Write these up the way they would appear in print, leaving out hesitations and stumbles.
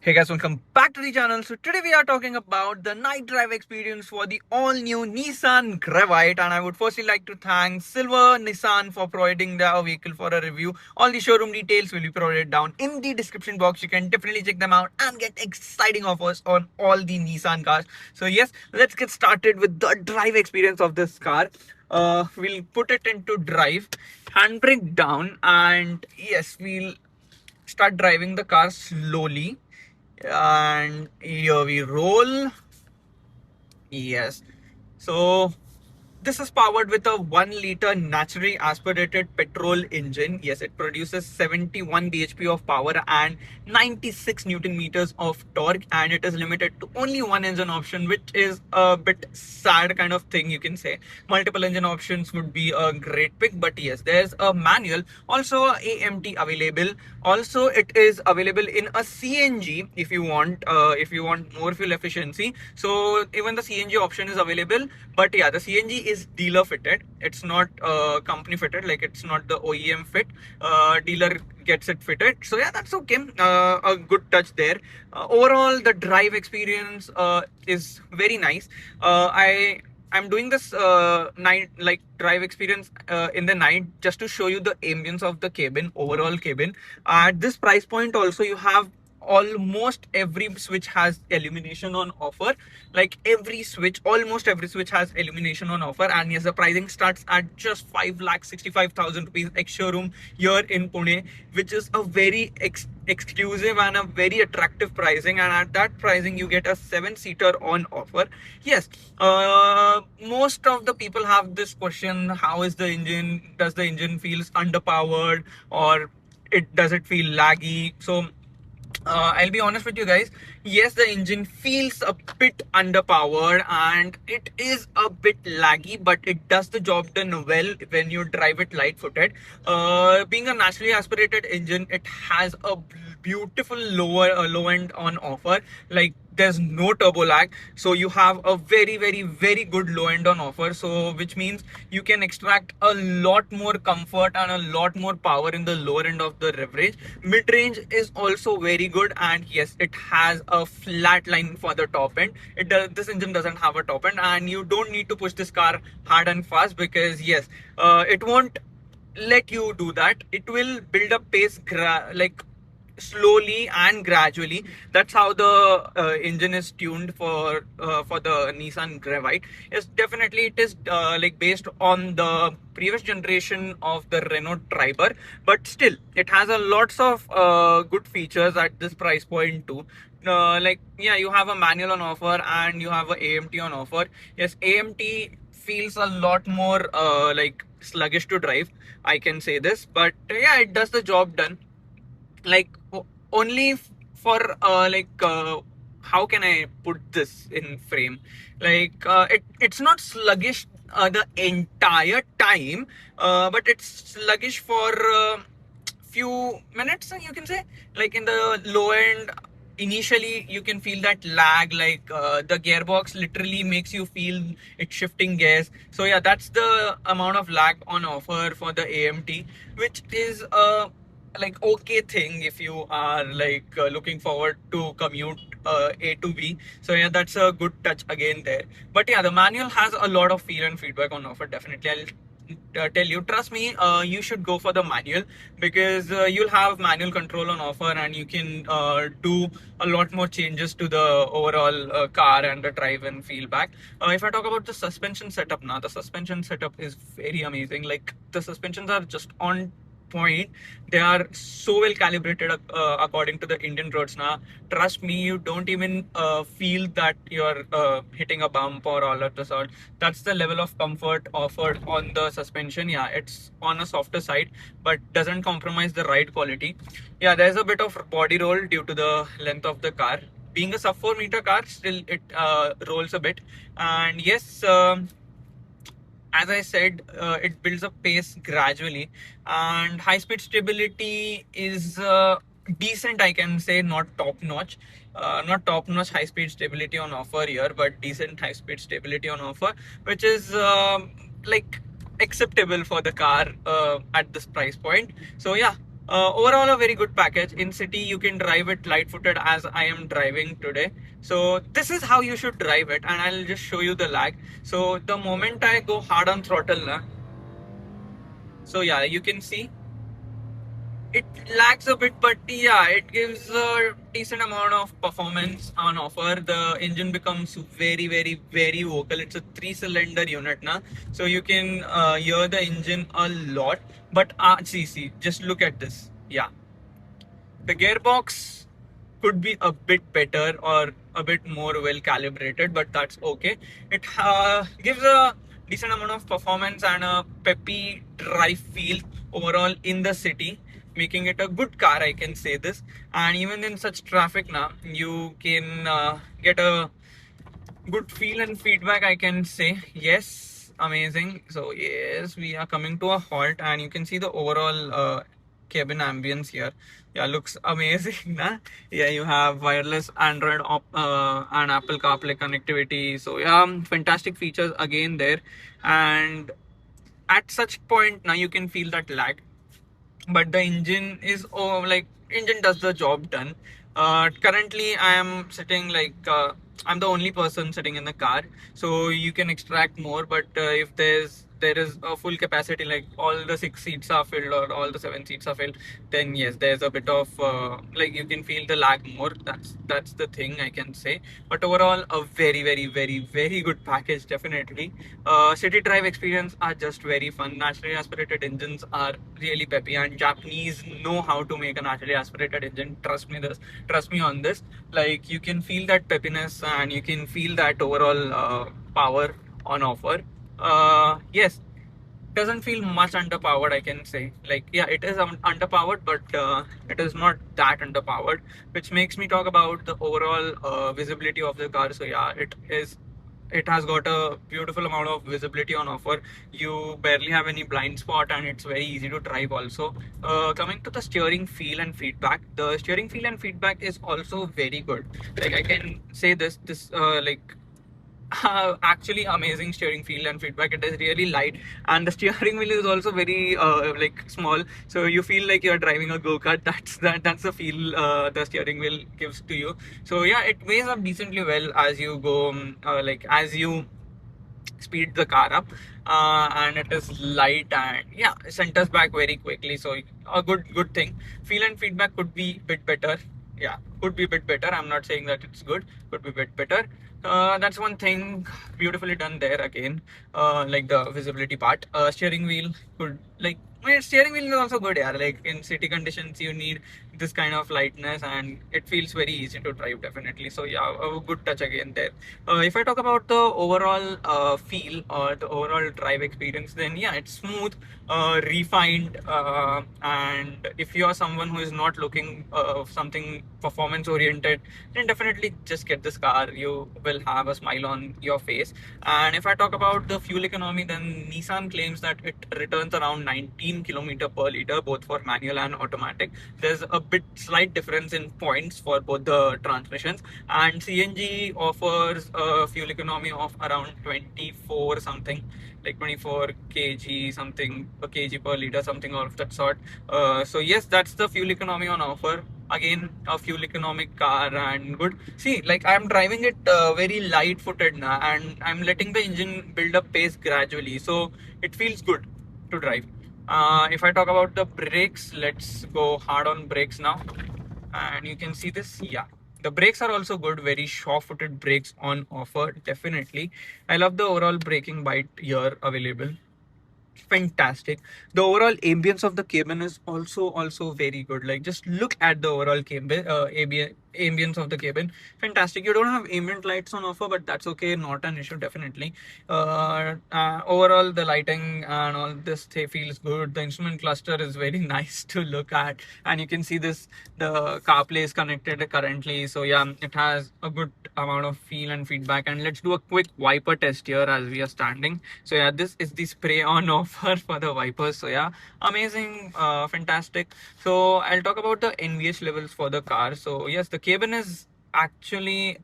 Hey guys, welcome back to the channel. So today we are talking about the night drive experience for the all-new Nissan Gravite, and I would firstly like to thank Silver Nissan for providing their vehicle for a review. All the showroom details will be provided down in the description box. You can definitely check them out and get exciting offers on all the Nissan cars. So yes, let's get started with the drive experience of this car. We'll put it into drive, handbrake down, and yes, we'll start driving the car slowly, and here we roll. Yes, so this is powered with a 1 liter naturally aspirated petrol engine. Yes, it produces 71 bhp of power and 96 newton meters of torque, and it is limited to only one engine option, which is a bit sad kind of thing, you can say. Multiple engine options would be a great pick, but yes, there's a manual, also a AMT available. Also, it is available in a CNG if you want more fuel efficiency. So even the CNG option is available, but yeah, the CNG is dealer fitted. It's not company fitted, like it's not the OEM fit. Dealer gets it fitted, so yeah, that's okay. A good touch there. Overall, the drive experience is very nice. I'm doing this night like drive experience in the night just to show you the ambience of the cabin, overall cabin. At this price point also, you have almost every switch has illumination on offer. Like almost every switch has illumination on offer. And yes, the pricing starts at just 5,65,000 rupees ex showroom here in Pune, which is a very exclusive and a very attractive pricing. And at that pricing, you get a 7-seater on offer. Yes, most of the people have this question: how is the engine? Does the engine feels underpowered, or does it feel laggy? So I'll be honest with you guys. Yes, the engine feels a bit underpowered and it is a bit laggy, but it does the job done well when you drive it light-footed. Being a naturally aspirated engine, it has a beautiful low end on offer. Like, there's no turbo lag, so you have a very good low end on offer, so which means you can extract a lot more comfort and a lot more power in the lower end of the rev range. Mid range is also very good, and yes, it has a flat line for the top end. This engine doesn't have a top end, and you don't need to push this car hard and fast, because yes, it won't let you do that. It will build up pace like slowly and gradually. That's how the engine is tuned for the Nissan Gravite. Yes, definitely it is like based on the previous generation of the Renault Triber, but still it has a lots of good features at this price point too. Like, yeah, you have a manual on offer and you have a AMT on offer. Yes, AMT feels a lot more like sluggish to drive, I can say this, but yeah, it does the job done. Like, only for how can I put this in frame? Like, it's not sluggish the entire time, but it's sluggish for few minutes, you can say. Like, in the low end, initially you can feel that lag, like the gearbox literally makes you feel it shifting gears. So yeah, that's the amount of lag on offer for the AMT, which is like okay thing if you are like looking forward to commute A to B. So yeah, that's a good touch again there. But yeah, the manual has a lot of feel and feedback on offer. Definitely, I'll tell you, trust me, you should go for the manual, because you'll have manual control on offer, and you can do a lot more changes to the overall car and the drive and feel back. If I talk about the suspension setup now, the suspension setup is very amazing. Like, the suspensions are just on point. They are so well calibrated according to the Indian roads now. Trust me, you don't even feel that you're hitting a bump or all of the sort. That's the level of comfort offered on the suspension. Yeah, it's on a softer side, but doesn't compromise the ride quality. Yeah, there's a bit of body roll due to the length of the car. Being a sub 4 meter car, still it rolls a bit. And yes, as I said, it builds up pace gradually, and high speed stability is decent, I can say. Not top notch. Not top notch high speed stability on offer here, but decent high speed stability on offer, which is like acceptable for the car at this price point. So yeah, Overall, a very good package. In city, you can drive it light-footed as I am driving today. So this is how you should drive it, and I'll just show you the lag. So the moment I go hard on throttle, na, so yeah, you can see it lags a bit, but yeah, it gives a decent amount of performance on offer. The engine becomes very, very, very vocal. It's a three-cylinder unit, na, so you can hear the engine a lot. But see, just look at this. Yeah, the gearbox could be a bit better or a bit more well calibrated, but that's okay. It gives a decent amount of performance and a peppy drive feel overall in the city, making it a good car, I can say this. And even in such traffic now, you can get a good feel and feedback, I can say. Yes, amazing. So yes, we are coming to a halt, and you can see the overall cabin ambience here. Yeah, looks amazing. Nah? Yeah, you have wireless Android and Apple CarPlay connectivity. So yeah, fantastic features again there. And at such point now you can feel that lag, but the engine is, oh, like, engine does the job done. Currently I am sitting like, I'm the only person sitting in the car, so you can extract more. But if there is a full capacity, like all the 6 seats are filled or all the 7 seats are filled, then yes, there's a bit of like, you can feel the lag more. That's the thing I can say. But overall, a very, very, very, very good package, definitely. City drive experience are just very fun. Naturally aspirated engines are really peppy, and Japanese know how to make a naturally aspirated engine. Trust me on this. Like, you can feel that peppiness, and you can feel that overall power on offer. Yes, doesn't feel much underpowered, I can say. Like, yeah, it is underpowered, but it is not that underpowered, which makes me talk about the overall visibility of the car. So yeah, it has got a beautiful amount of visibility on offer. You barely have any blind spot, and it's very easy to drive also. Coming to the steering feel and feedback, the steering feel and feedback is also very good. Like, I can say this like, actually amazing steering feel and feedback. It is really light, and the steering wheel is also very like, small, so you feel like you're driving a go-kart. That's the feel the steering wheel gives to you. So yeah, it weighs up decently well as you go, like, as you speed the car up, and it is light, and yeah, centers back very quickly. So a good thing. Feel and feedback could be a bit better. Yeah, could be a bit better. I'm not saying that it's good. Could be a bit better. That's one thing beautifully done there again. Like the visibility part. Steering wheel could, like, I mean, steering wheel is also good. Yeah, like in city conditions, you need this kind of lightness, and it feels very easy to drive, definitely. So yeah, a good touch again there. If I talk about the overall feel or the overall drive experience, then yeah, it's smooth, refined, and if you are someone who is not looking something performance oriented, then definitely just get this car. You will have a smile on your face. And if I talk about the fuel economy, then Nissan claims that it returns around 19 kilometer per liter, both for manual and automatic. There's a bit slight difference in points for both the transmissions, and CNG offers a fuel economy of around 24 something, like 24 kg something, a kg per liter, something of that sort. So yes, that's the fuel economy on offer. Again, a fuel economic car, and good. See, like, I'm driving it very light footed now, and I'm letting the engine build up pace gradually, so it feels good to drive. If I talk about the brakes, let's go hard on brakes now. And you can see this. Yeah, the brakes are also good. Very sure-footed brakes on offer, definitely. I love the overall braking bite here available. Fantastic. The overall ambience of the cabin is also very good. Like, just look at the overall cabin, ambience of the cabin. Fantastic. You don't have ambient lights on offer, but that's okay, not an issue, definitely. Overall, the lighting and all this feels good. The instrument cluster is very nice to look at, and you can see this, the CarPlay is connected currently. So yeah, it has a good amount of feel and feedback. And let's do a quick wiper test here as we are standing. So yeah, this is the spray on offer for the wipers. So yeah, amazing, fantastic. So I'll talk about the NVH levels for the car. So yes, the cabin is actually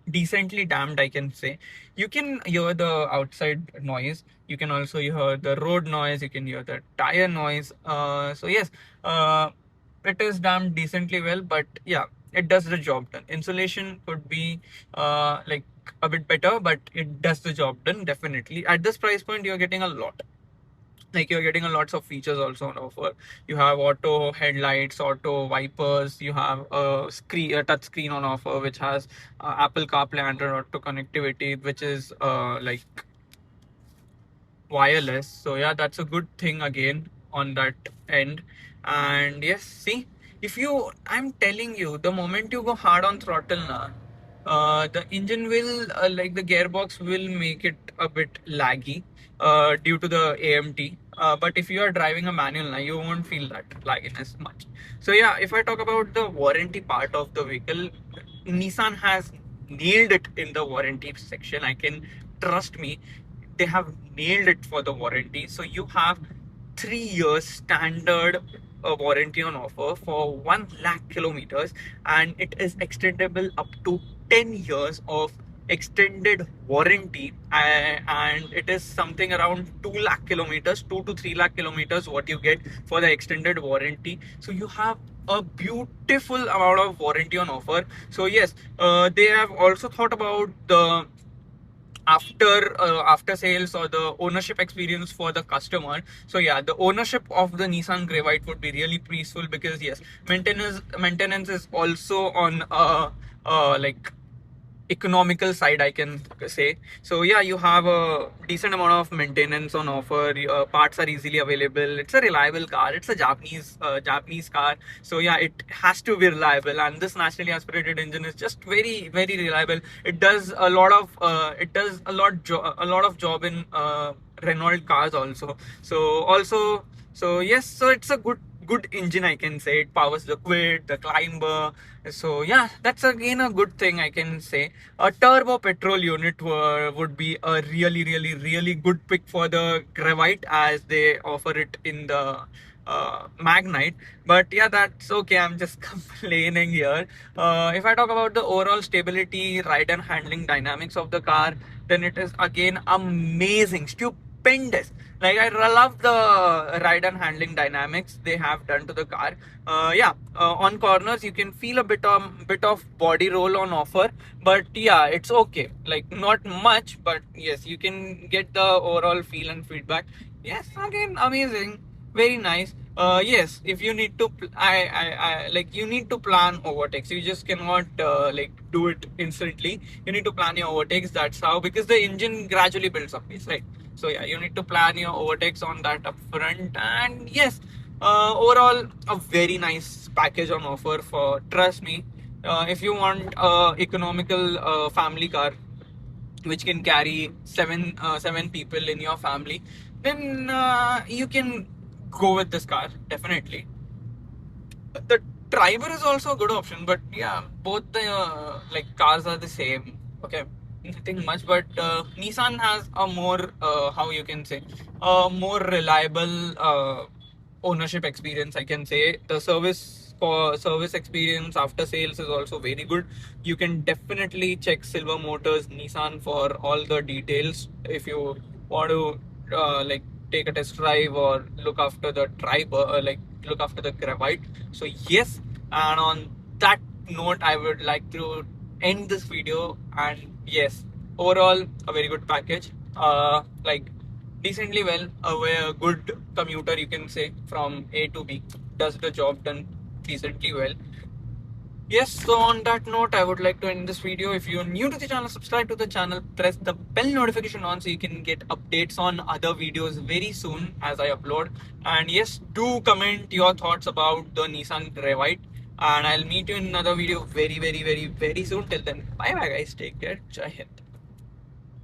decently damped, I can say. You can hear the outside noise, you can also hear the road noise, you can hear the tire noise. So yes, it is damped decently well, but yeah, it does the job done. Insulation could be like a bit better, but it does the job done definitely. At this price point, you're getting a lot. Like, you're getting a lots of features also on offer. You have auto headlights, auto wipers, you have a touch screen on offer, which has Apple CarPlay, Android Auto connectivity, which is like wireless. So yeah, that's a good thing again on that end. And yes, see, if you, I'm telling you, the moment you go hard on throttle now, the engine will like the gearbox will make it a bit laggy due to the AMT. But if you are driving a manual now, you won't feel that lagginess much. So yeah, if I talk about the warranty part of the vehicle, Nissan has nailed it in the warranty section. I can, trust me, they have nailed it for the warranty. So you have 3 years standard warranty on offer for 1 lakh kilometers, and it is extendable up to 10 years of extended warranty. And it is something around 2 lakh kilometers, 2 to 3 lakh kilometers what you get for the extended warranty. So you have a beautiful amount of warranty on offer. So yes, they have also thought about the after sales or the ownership experience for the customer. So yeah, the ownership of the Nissan Gravite would be really peaceful, because yes, maintenance is also on like economical side, I can say. So yeah, you have a decent amount of maintenance on offer. Parts are easily available. It's a reliable car. It's a Japanese car. So yeah, it has to be reliable, and this naturally aspirated engine is just very reliable. It does a lot of a lot of job in Renault cars also. So yes, so it's a good engine, I can say. It powers the quid, the climber. So yeah, that's again a good thing, I can say. A turbo petrol unit would be a really good pick for the Gravite, as they offer it in the Magnite. But yeah, that's okay, I'm just complaining here. If I talk about the overall stability, ride and handling dynamics of the car, then it is again amazing, stupendous. Like, I love the ride and handling dynamics they have done to the car. Yeah, on corners you can feel a bit of body roll on offer, but yeah, it's okay. Like, not much, but yes, you can get the overall feel and feedback. Yes, again, amazing, very nice. Yes, if you need to, I like, you need to plan overtakes. You just cannot like do it instantly. You need to plan your overtakes. That's how, because the engine gradually builds up pace, right? So yeah, you need to plan your overtakes on that upfront. And yes, overall, a very nice package on offer. For, trust me, if you want a economical family car which can carry seven people in your family, then you can go with this car definitely. The driver is also a good option, but yeah, both the like cars are the same. Okay, nothing much, but Nissan has a more how you can say, a more reliable ownership experience, I can say. The service experience after sales is also very good. You can definitely check Silver Motors Nissan for all the details if you want to like take a test drive or look after the like look after the Gravite. So yes, and on that note, I would like to end this video. And yes, overall, a very good package. Like, decently well, a good commuter, you can say, from A to B. Does the job done decently well. Yes, so on that note, I would like to end this video. If you're new to the channel, subscribe to the channel, press the bell notification on so you can get updates on other videos very soon as I upload. And yes, do comment your thoughts about the Nissan Gravite. And I'll meet you in another video very soon. Till then, bye bye guys. Take care. Jai Hind.